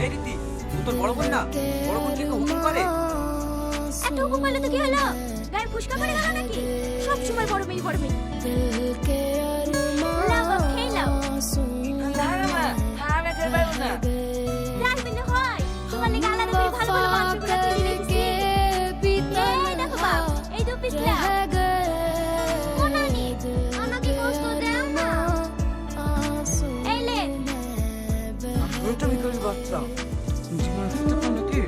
এই রীতি, ও তোর বড় বোন না? বড় বোন কিন্তু হুকুম করে। এত হুকুম করলে তো কি হলো? গায়ে ফুসকা পড়ে গেল নাকি? সব সময় বড় মেয়ে বড় মেয়ে। লাও বাপ, খেয়ে লাও। না না মা, আমি খেতে পারবো না। রাখবি না হয়, তোমার লেগে আলাদা করে ভালো ভালো মাংসগুলো চিনি রেখেছি। এই দেখো বাপ, এই 2 পিস লাও। ও নানি, আমাকে গোশত দাও না। এই লে। ওটা ভিখারি বাচ্চা, জীবনে খেতে পারো নাকি?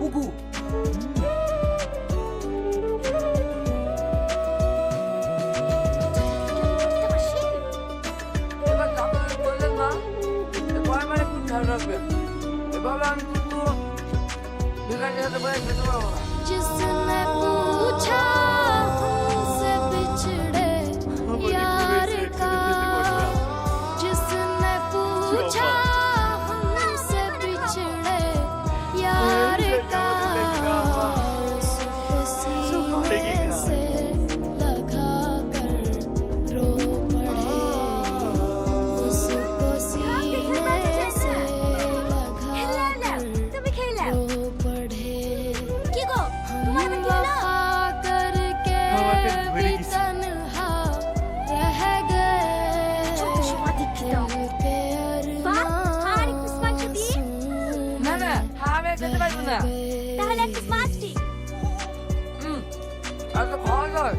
উগু এবার আপনারা বললেন না, এবার মানে খুব খেয়াল রাখবেন। এভাবে আমি কিন্তু ভিখারির হাতে বয়ে খেতে পারবো না। जिसने पूछा हमसे बिछड़े यार का, जिसने पूछा हमसे बिछड़े यार का, उसको सीने से लगा कर रो पड़े, उसको सीने से लगा कर তুমি খেয়ে লাও। रो पड़े। কি গো, তোমার আবার কি হলো? वफा करके भी तन्हा रह गए, ছোট সময় দীক্ষিত। दिल के বাপ, আর একটু মাংস দিয়ে। না না, আমি আর খেতে পারবো না। তাহলে একটু মাছ দি। আর তো খাওয়া যায়।